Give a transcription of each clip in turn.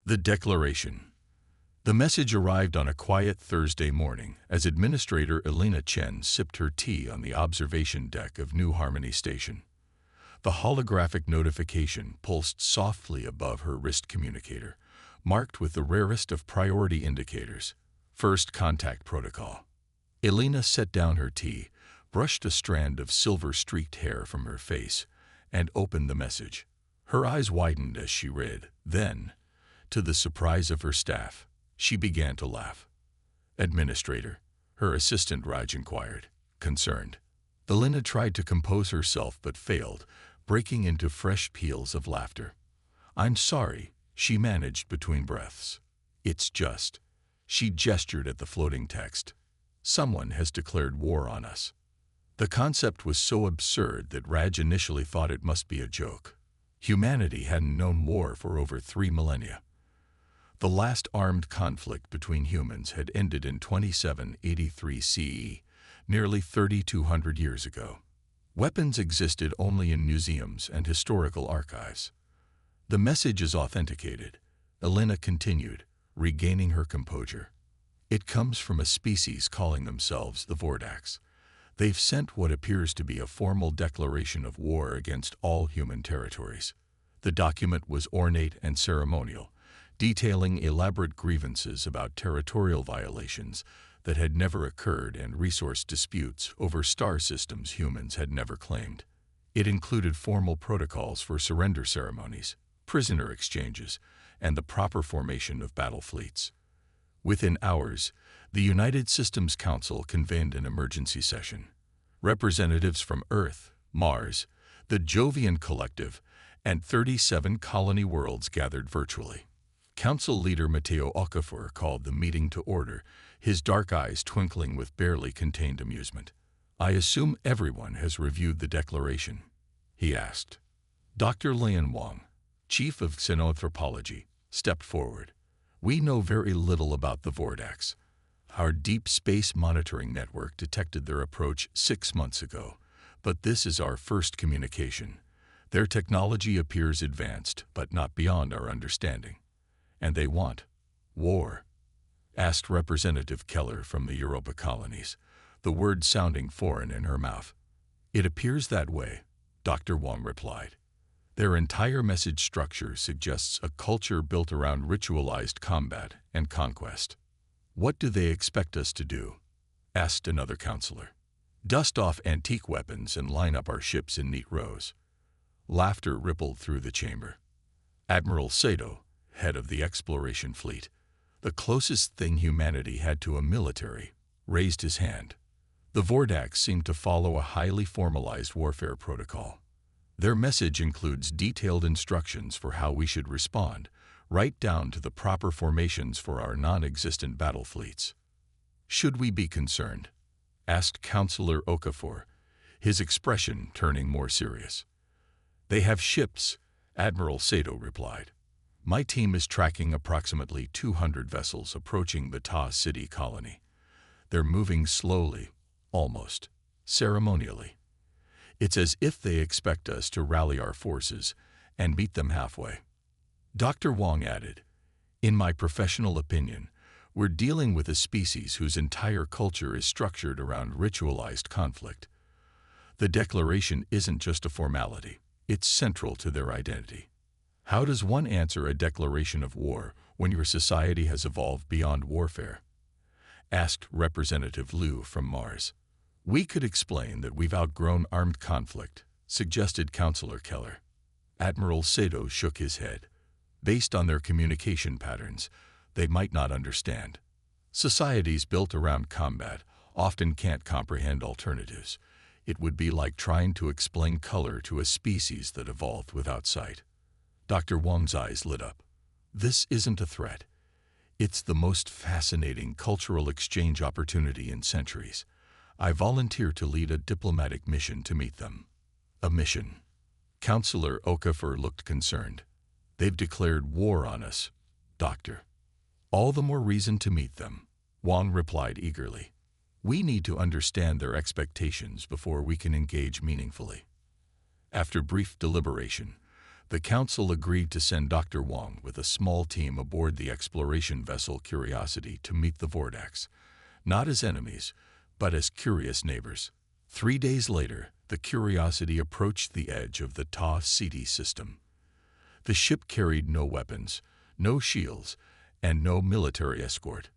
The Declaration. The message arrived on a quiet Thursday morning as Administrator Elena Chen sipped her tea on the observation deck of New Harmony Station. The holographic notification pulsed softly above her wrist communicator, marked with the rarest of priority indicators, First Contact Protocol. Elena set down her tea, brushed a strand of silver-streaked hair from her face, and opened the message. Her eyes widened as she read. Then, to the surprise of her staff, she began to laugh. "Administrator," her assistant Raj inquired, concerned. Elena tried to compose herself but failed, breaking into fresh peals of laughter. "I'm sorry," she managed between breaths. "It's just..." She gestured at the floating text. "Someone has declared war on us." The concept was so absurd that Raj initially thought it must be a joke. Humanity hadn't known war for over 3 millennia. The last armed conflict between humans had ended in 2783 CE, nearly 3,200 years ago. Weapons existed only in museums and historical archives. "The message is authenticated," Elena continued, regaining her composure. "It comes from a species calling themselves the Vordax. They've sent what appears to be a formal declaration of war against all human territories." The document was ornate and ceremonial, detailing elaborate grievances about territorial violations that had never occurred and resource disputes over star systems humans had never claimed. It included formal protocols for surrender ceremonies, prisoner exchanges, and the proper formation of battle fleets. Within hours, the United Systems Council convened an emergency session. Representatives from Earth, Mars, the Jovian Collective, and 37 colony worlds gathered virtually. Council leader Matteo Okafor called the meeting to order, his dark eyes twinkling with barely contained amusement. "I assume everyone has reviewed the declaration?" he asked. Dr. Lian Wang, chief of xenanthropology, stepped forward. "We know very little about the Vordax. Our deep space monitoring network detected their approach 6 months ago, but this is our first communication. Their technology appears advanced, but not beyond our understanding." "And they want war?" asked Representative Keller from the Europa colonies, the word sounding foreign in her mouth. "It appears that way," Dr. Wang replied. "Their entire message structure suggests a culture built around ritualized combat and conquest." "What do they expect us to do?" asked another counselor. "Dust off antique weapons and line up our ships in neat rows." Laughter rippled through the chamber. Admiral Sato, head of the exploration fleet, the closest thing humanity had to a military, raised his hand. The Vordax seemed to follow a highly formalized warfare protocol. "Their message includes detailed instructions for how we should respond, right down to the proper formations for our non-existent battle fleets." "Should we be concerned?" asked Councillor Okafor, his expression turning more serious. "They have ships," Admiral Sato replied. "My team is tracking approximately 200 vessels approaching the Ta City colony. They're moving slowly, almost ceremonially. It's as if they expect us to rally our forces and meet them halfway." Dr. Wang added, "In my professional opinion, we're dealing with a species whose entire culture is structured around ritualized conflict. The declaration isn't just a formality. It's central to their identity." "How does one answer a declaration of war when your society has evolved beyond warfare?" asked Representative Liu from Mars. "We could explain that we've outgrown armed conflict," suggested Councillor Keller. Admiral Sato shook his head. "Based on their communication patterns, they might not understand. Societies built around combat often can't comprehend alternatives. It would be like trying to explain color to a species that evolved without sight." Dr. Wang's eyes lit up. "This isn't a threat. It's the most fascinating cultural exchange opportunity in centuries. I volunteer to lead a diplomatic mission to meet them." "A mission?" Councillor Okafor looked concerned. "They've declared war on us, Doctor." "All the more reason to meet them," Wang replied eagerly. "We need to understand their expectations before we can engage meaningfully." After brief deliberation, The council agreed to send Dr. Wong with a small team aboard the exploration vessel Curiosity to meet the Vordax, not as enemies, but as curious neighbors. 3 days later, the Curiosity approached the edge of the Ta Ceti system. The ship carried no weapons, no shields, and no military escort.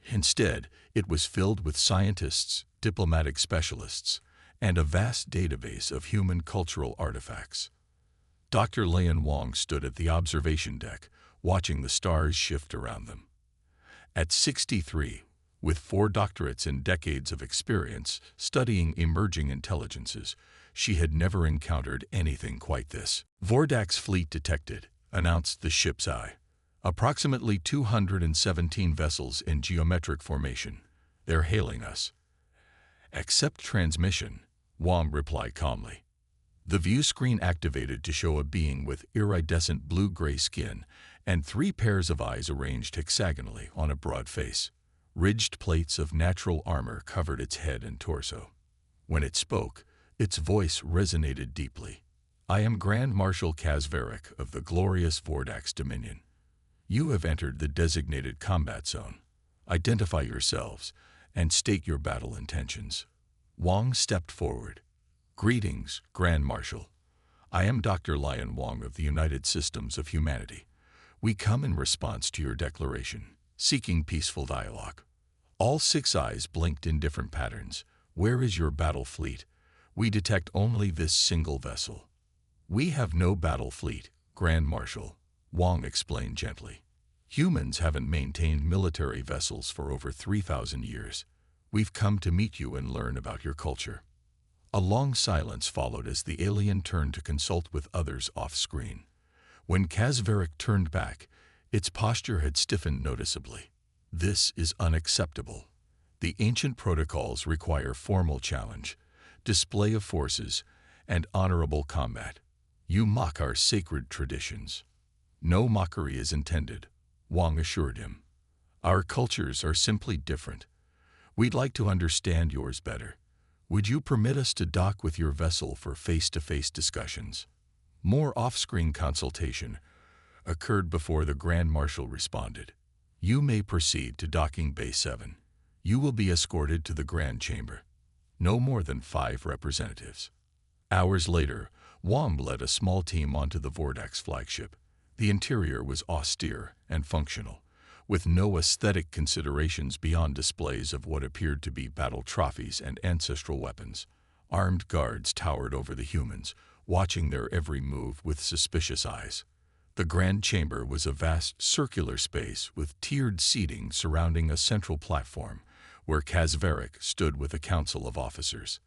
Instead, it was filled with scientists, diplomatic specialists, and a vast database of human cultural artifacts. Dr. Lian Wong stood at the observation deck, watching the stars shift around them. At 63, with 4 doctorates and decades of experience studying emerging intelligences, she had never encountered anything quite this. "Vordax fleet detected," announced the ship's eye. "Approximately 217 vessels in geometric formation. They're hailing us." "Accept transmission," Wong replied calmly. The view screen activated to show a being with iridescent blue-gray skin and 3 pairs of eyes arranged hexagonally on a broad face. Ridged plates of natural armor covered its head and torso. When it spoke, its voice resonated deeply. "I am Grand Marshal Kazvarik of the glorious Vordax Dominion. You have entered the designated combat zone. Identify yourselves and state your battle intentions." Wong stepped forward. "Greetings, Grand Marshal. I am Dr. Lian Wong of the United Systems of Humanity. We come in response to your declaration, seeking peaceful dialogue." All 6 eyes blinked in different patterns. "Where is your battle fleet? We detect only this single vessel." "We have no battle fleet, Grand Marshal," Wong explained gently. "Humans haven't maintained military vessels for over 3,000 years. We've come to meet you and learn about your culture." A long silence followed as the alien turned to consult with others off-screen. When Kazvarik turned back, its posture had stiffened noticeably. "This is unacceptable. The ancient protocols require formal challenge, display of forces, and honorable combat. You mock our sacred traditions." "No mockery is intended," Wong assured him. "Our cultures are simply different. We'd like to understand yours better. Would you permit us to dock with your vessel for face-to-face discussions?" More off-screen consultation occurred before the Grand Marshal responded. "You may proceed to docking Bay 7. You will be escorted to the Grand Chamber. No more than 5 representatives." Hours later, Wong led a small team onto the Vordax flagship. The interior was austere and functional, with no aesthetic considerations beyond displays of what appeared to be battle trophies and ancestral weapons. Armed guards towered over the humans, watching their every move with suspicious eyes. The Grand Chamber was a vast circular space with tiered seating surrounding a central platform, where Kazvarik stood with a council of officers.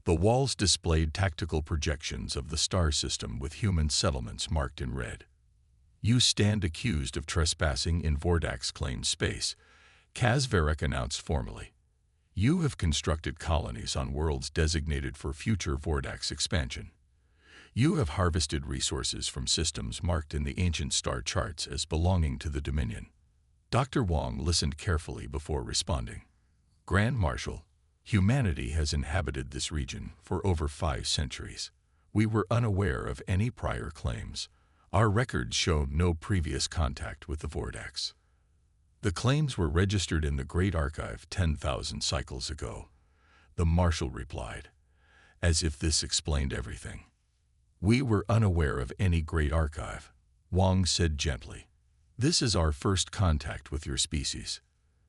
The walls displayed tactical projections of the star system with human settlements marked in red. "You stand accused of trespassing in Vordax claimed space," Kazvarik announced formally. "You have constructed colonies on worlds designated for future Vordax expansion. You have harvested resources from systems marked in the ancient star charts as belonging to the Dominion." Dr. Wong listened carefully before responding. "Grand Marshal, humanity has inhabited this region for over 5 centuries. We were unaware of any prior claims. Our records show no previous contact with the Vordax. The claims were registered in the Great Archive 10,000 cycles ago," the Marshal replied, as if this explained everything. "We were unaware of any Great Archive," Wong said gently. "This is our first contact with your species."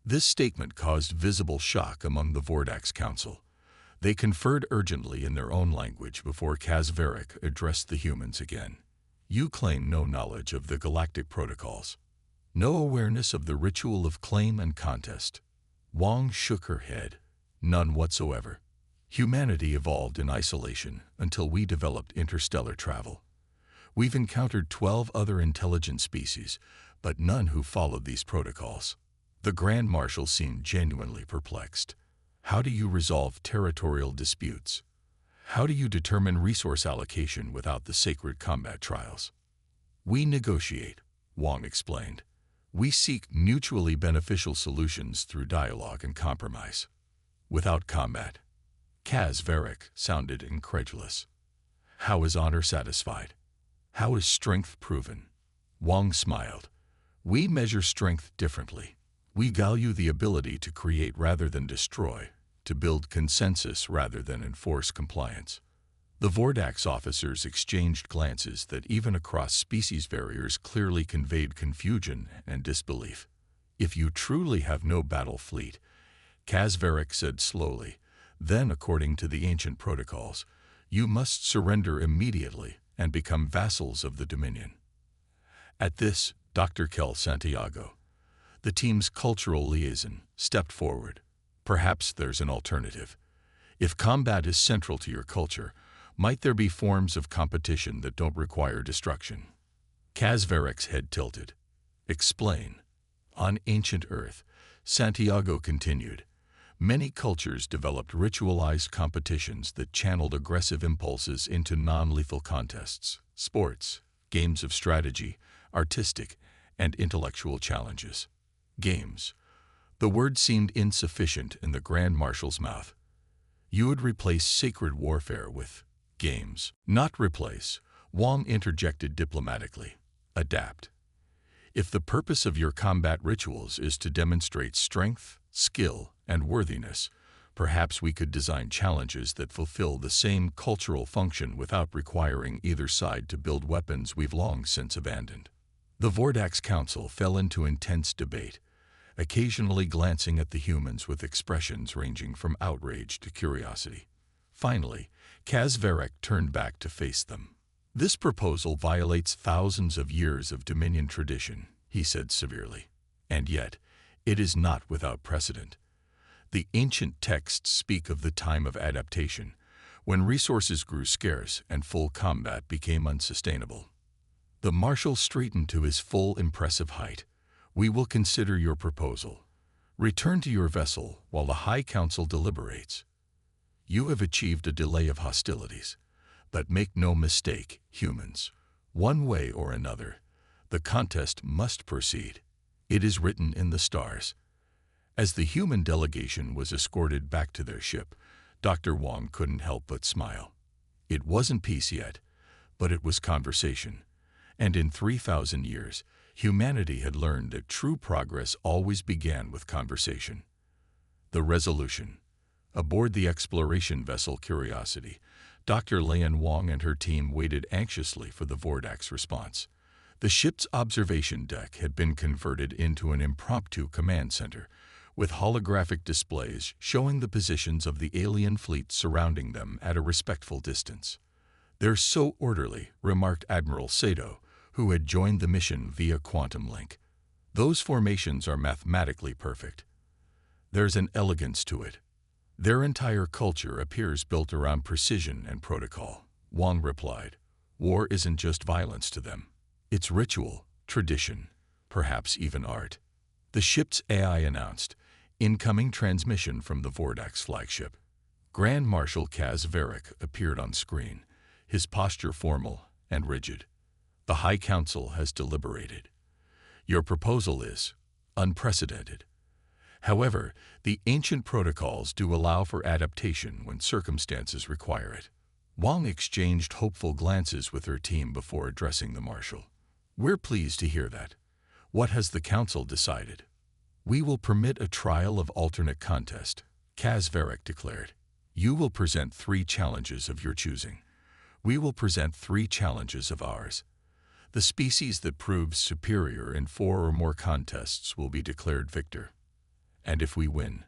This statement caused visible shock among the Vordax Council. They conferred urgently in their own language before Kazvarik addressed the humans again. "You claim no knowledge of the galactic protocols, no awareness of the ritual of claim and contest." Wong shook her head. "None whatsoever. Humanity evolved in isolation until we developed interstellar travel. We've encountered 12 other intelligent species, but none who followed these protocols." The Grand Marshal seemed genuinely perplexed. "How do you resolve territorial disputes? How do you determine resource allocation without the sacred combat trials?" "We negotiate," Wong explained. "We seek mutually beneficial solutions through dialogue and compromise. Without combat." Kazvarik sounded incredulous. "How is honor satisfied? How is strength proven? Wang smiled. We measure strength differently. We value the ability to create rather than destroy, to build consensus rather than enforce compliance. The Vordax officers exchanged glances that even across species barriers clearly conveyed confusion and disbelief. If you truly have no battle fleet, Kazvarek said slowly, then according to the ancient protocols, you must surrender immediately and become vassals of the Dominion. At this, Dr. Kel Santiago, the team's cultural liaison, stepped forward. Perhaps there's an alternative. If combat is central to your culture, might there be forms of competition that don't require destruction? Kazvarek's head tilted. Explain. On ancient Earth, Santiago continued, many cultures developed ritualized competitions that channeled aggressive impulses into non-lethal contests, sports, games of strategy, artistic, and intellectual challenges. Games. The word seemed insufficient in the Grand Marshal's mouth. You would replace sacred warfare with games. Not replace, Wang interjected diplomatically. Adapt. If the purpose of your combat rituals is to demonstrate strength, skill, and worthiness, perhaps we could design challenges that fulfill the same cultural function without requiring either side to build weapons we've long since abandoned. The Vordax Council fell into intense debate, occasionally glancing at the humans with expressions ranging from outrage to curiosity. Finally, Kazvarek turned back to face them. This proposal violates thousands of years of Dominion tradition, he said severely. And yet, it is not without precedent. The ancient texts speak of the time of adaptation, when resources grew scarce and full combat became unsustainable. The Marshal straightened to his full impressive height. We will consider your proposal. Return to your vessel while the High Council deliberates. You have achieved a delay of hostilities. But make no mistake, humans. One way or another, the contest must proceed. It is written in the stars. As the human delegation was escorted back to their ship, Dr. Wang couldn't help but smile. It wasn't peace yet, but it was conversation. And in 3,000 years, humanity had learned that true progress always began with conversation. The resolution. Aboard the exploration vessel Curiosity, Dr. Lian Wang and her team waited anxiously for the Vordax response. The ship's observation deck had been converted into an impromptu command center, with holographic displays showing the positions of the alien fleet surrounding them at a respectful distance. "They're so orderly," remarked Admiral Sato, who had joined the mission via quantum link. "Those formations are mathematically perfect. There's an elegance to it. Their entire culture appears built around precision and protocol," Wang replied. "War isn't just violence to them. It's ritual, tradition, perhaps even art." The ship's AI announced, "Incoming transmission from the Vordax flagship." Grand Marshal Kazvarek appeared on screen, his posture formal and rigid. "The High Council has deliberated. Your proposal is unprecedented. However, the ancient protocols do allow for adaptation when circumstances require it." Wang exchanged hopeful glances with her team before addressing the Marshal. "We're pleased to hear that. What has the Council decided?" "We will permit a trial of alternate contest," Kazvarek declared. "You will present 3 challenges of your choosing. We will present 3 challenges of ours. The species that proves superior in 4 or more contests will be declared victor." "And if we win?"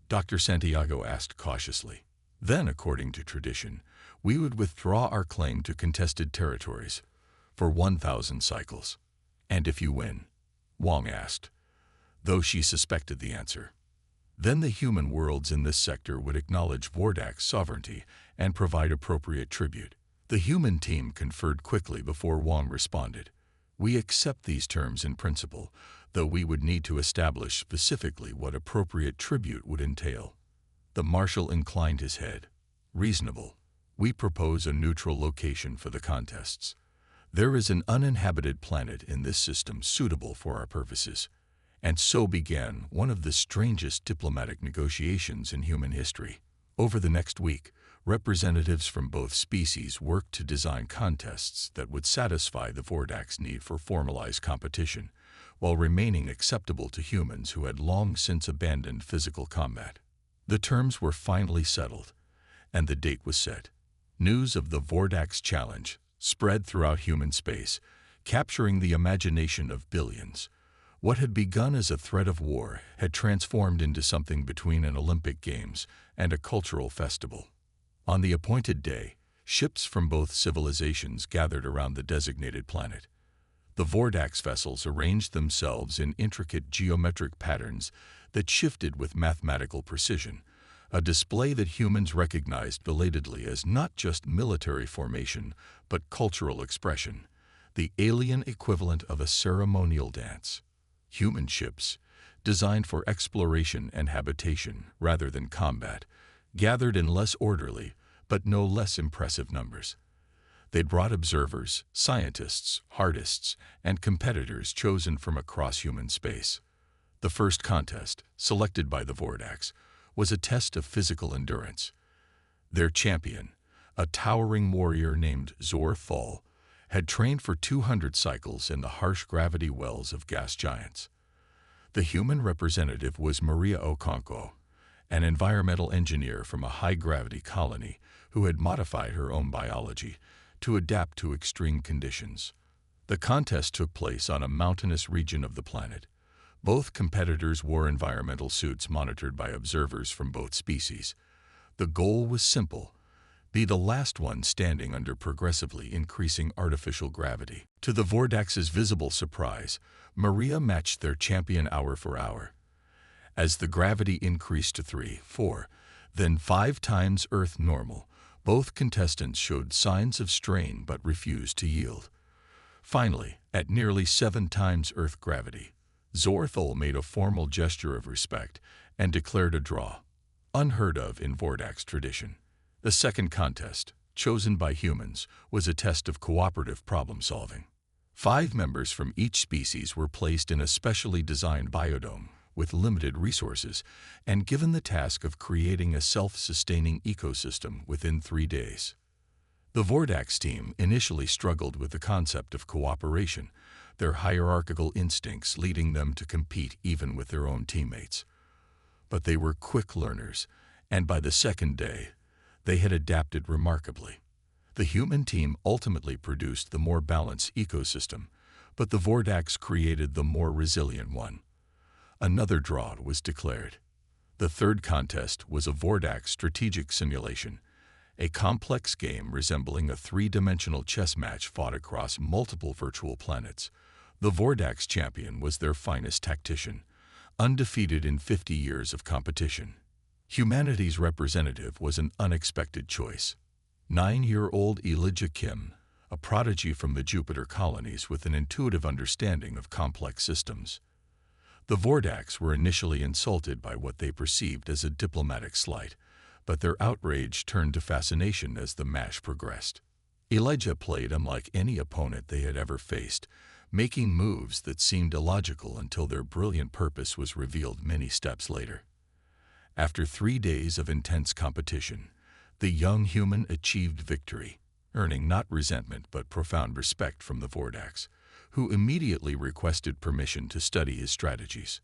Dr. Santiago asked cautiously. "Then, according to tradition, we would withdraw our claim to contested territories for 1,000 cycles." "And if you win?" Wang asked, though she suspected the answer. "Then the human worlds in this sector would acknowledge Vordax sovereignty and provide appropriate tribute." The human team conferred quickly before Wang responded. "We accept these terms in principle, though we would need to establish specifically what appropriate tribute would entail." The Marshal inclined his head. "Reasonable. We propose a neutral location for the contests. There is an uninhabited planet in this system suitable for our purposes." And so began one of the strangest diplomatic negotiations in human history. Over the next week, representatives from both species worked to design contests that would satisfy the Vordak's need for formalized competition, while remaining acceptable to humans who had long since abandoned physical combat. The terms were finally settled, and the date was set. News of the Vordak's challenge spread throughout human space, capturing the imagination of billions. What had begun as a threat of war had transformed into something between an Olympic Games and a cultural festival. On the appointed day, ships from both civilizations gathered around the designated planet. The Vordak's vessels arranged themselves in intricate geometric patterns that shifted with mathematical precision, a display that humans recognized belatedly as not just military formation, but cultural expression, the alien equivalent of a ceremonial dance. Human ships, designed for exploration and habitation rather than combat, gathered in less orderly but no less impressive numbers. They brought observers, scientists, artists, and competitors chosen from across human space. The first contest, selected by the Vordak's, was a test of physical endurance. Their champion, a towering warrior named Zorthal, had trained for 200 cycles in the harsh gravity wells of gas giants. The human representative was Maria Okonkwo, an environmental engineer from a high-gravity colony who had modified her own biology to adapt to extreme conditions. The contest took place on a mountainous region of the planet. Both competitors wore environmental suits monitored by observers from both species. The goal was simple: be the last one standing under progressively increasing artificial gravity. To the Vordak's visible surprise, Maria matched their champion hour for hour. As the gravity increased to 3, 4, then 5 times Earth normal, both contestants showed signs of strain but refused to yield. Finally, at nearly 7 times Earth gravity, Zorthal made a formal gesture of respect and declared a draw, unheard of in Vordak's tradition. The second contest, chosen by humans, was a test of cooperative problem-solving. 5 members from each species were placed in a specially designed biodome with limited resources and given the task of creating a self-sustaining ecosystem within 3 days. The Vordak's team initially struggled with the concept of cooperation, their hierarchical instincts leading them to compete even with their own teammates. But they were quick learners, and by the second day, they had adapted remarkably. The human team ultimately produced the more balanced ecosystem, but the Vordak's created the more resilient one. Another draw was declared. The third contest was a Vordak's strategic simulation, a complex game resembling a 3-dimensional chess match fought across multiple virtual planets. The Vordak's champion was their finest tactician, undefeated in 50 years of competition. Humanity's representative was an unexpected choice. 9-year-old Elijah Kim, a prodigy from the Jupiter colonies with an intuitive understanding of complex systems. The Vordak's were initially insulted by what they perceived as a diplomatic slight, but their outrage turned to fascination as the match progressed. Elijah played unlike any opponent they had ever faced, making moves that seemed illogical until their brilliant purpose was revealed many steps later. After 3 days of intense competition, the young human achieved victory, earning not resentment but profound respect from the Vordak's, who immediately requested permission to study his strategies.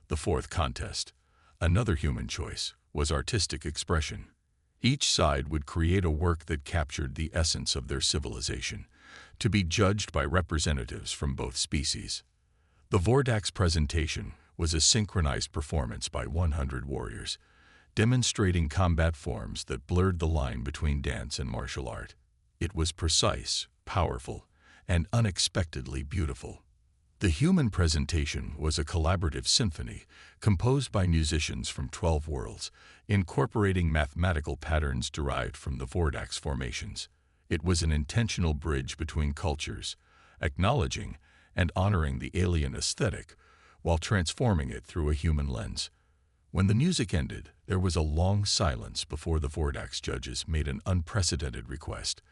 The fourth contest, another human choice, was artistic expression. Each side would create a work that captured the essence of their civilization, to be judged by representatives from both species. The Vordak's presentation was a synchronized performance by 100 warriors, demonstrating combat forms that blurred the line between dance and martial art. It was precise, powerful, and unexpectedly beautiful. The human presentation was a collaborative symphony composed by musicians from 12 worlds, incorporating mathematical patterns derived from the Vordak's formations. It was an intentional bridge between cultures, acknowledging and honoring the alien aesthetic while transforming it through a human lens. When the music ended, there was a long silence before the Vordak's judges made an unprecedented request.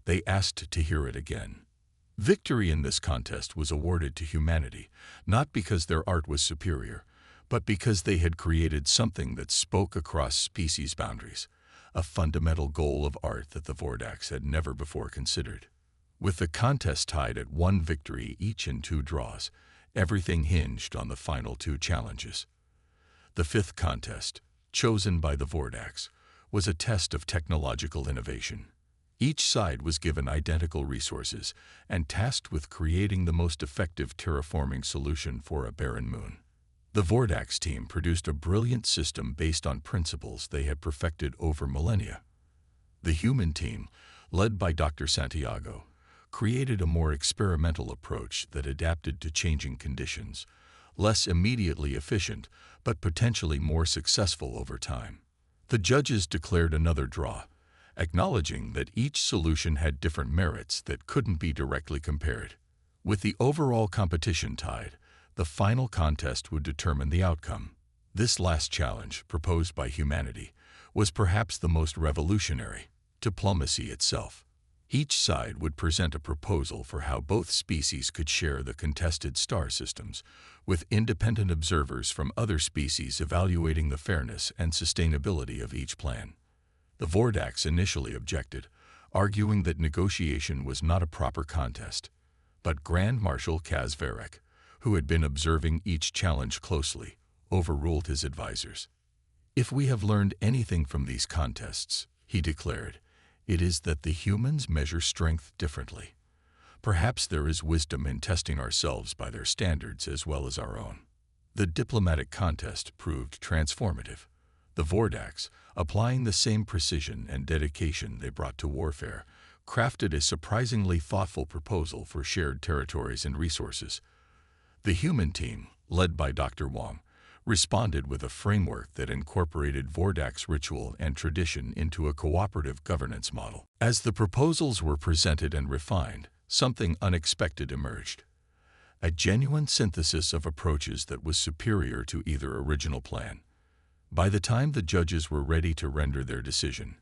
They asked to hear it again. Victory in this contest was awarded to humanity, not because their art was superior, but because they had created something that spoke across species boundaries, a fundamental goal of art that the Vordax had never before considered. With the contest tied at 1 victory each and 2 draws, everything hinged on the final 2 challenges. The 5th contest, chosen by the Vordax, was a test of technological innovation. Each side was given identical resources and tasked with creating the most effective terraforming solution for a barren moon. The Vordax team produced a brilliant system based on principles they had perfected over millennia. The human team, led by Dr. Santiago, created a more experimental approach that adapted to changing conditions, less immediately efficient, but potentially more successful over time. The judges declared another draw, acknowledging that each solution had different merits that couldn't be directly compared. With the overall competition tied, the final contest would determine the outcome. This last challenge, proposed by humanity, was perhaps the most revolutionary: diplomacy itself. Each side would present a proposal for how both species could share the contested star systems, with independent observers from other species evaluating the fairness and sustainability of each plan. The Vordax initially objected, arguing that negotiation was not a proper contest. But Grand Marshal Kazvarek, who had been observing each challenge closely, overruled his advisors. "If we have learned anything from these contests," he declared, "it is that the humans measure strength differently. Perhaps there is wisdom in testing ourselves by their standards as well as our own." The diplomatic contest proved transformative. The Vordax, applying the same precision and dedication they brought to warfare, crafted a surprisingly thoughtful proposal for shared territories and resources. The human team, led by Dr. Wong, responded with a framework that incorporated Vordax ritual and tradition into a cooperative governance model. As the proposals were presented and refined, something unexpected emerged: a genuine synthesis of approaches that was superior to either original plan. By the time the judges were ready to render their decision,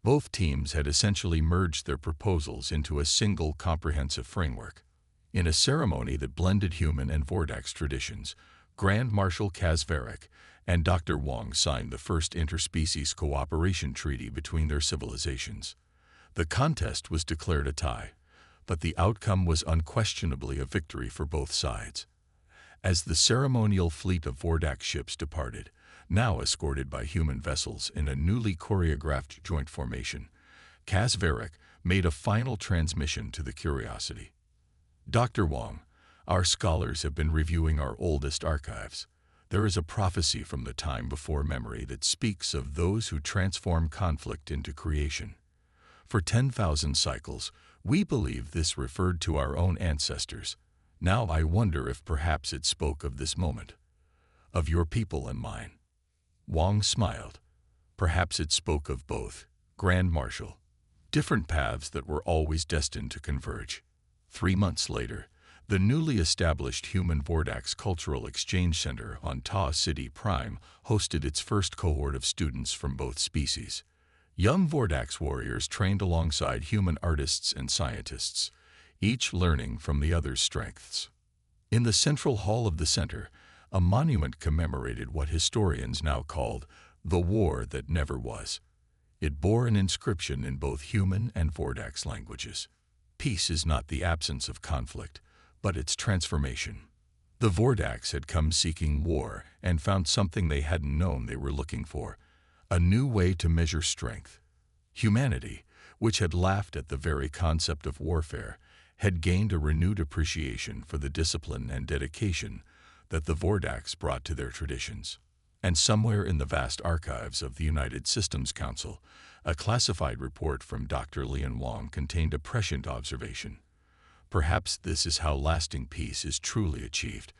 both teams had essentially merged their proposals into a single comprehensive framework. In a ceremony that blended human and Vordax traditions, Grand Marshal Kazvarek and Dr. Wong signed the first interspecies cooperation treaty between their civilizations. The contest was declared a tie, but the outcome was unquestionably a victory for both sides. As the ceremonial fleet of Vordax ships departed, now escorted by human vessels in a newly choreographed joint formation, Kazvarek made a final transmission to the Curiosity. "Dr. Wong, our scholars have been reviewing our oldest archives. There is a prophecy from the time before memory that speaks of those who transform conflict into creation. For 10,000 cycles, we believe this referred to our own ancestors. Now I wonder if perhaps it spoke of this moment, of your people and mine." Wong smiled. "Perhaps it spoke of both, Grand Marshal. Different paths that were always destined to converge." 3 months later, the newly established Human Vordax Cultural Exchange Center on Ta City Prime hosted its first cohort of students from both species. Young Vordax warriors trained alongside human artists and scientists, each learning from the other's strengths. In the central hall of the center, a monument commemorated what historians now called the War That Never Was. It bore an inscription in both human and Vordax languages. "Peace is not the absence of conflict, but its transformation." The Vordax had come seeking war and found something they hadn't known they were looking for: a new way to measure strength. Humanity, which had laughed at the very concept of warfare, had gained a renewed appreciation for the discipline and dedication that the Vordax brought to their traditions. And somewhere in the vast archives of the United Systems Council, a classified report from Dr. Lian Wong contained a prescient observation. Perhaps this is how lasting peace is truly achieved,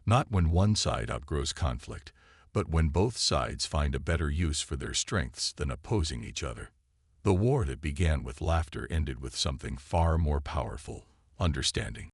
not when one side outgrows conflict, but when both sides find a better use for their strengths than opposing each other. The war that began with laughter ended with something far more powerful: understanding.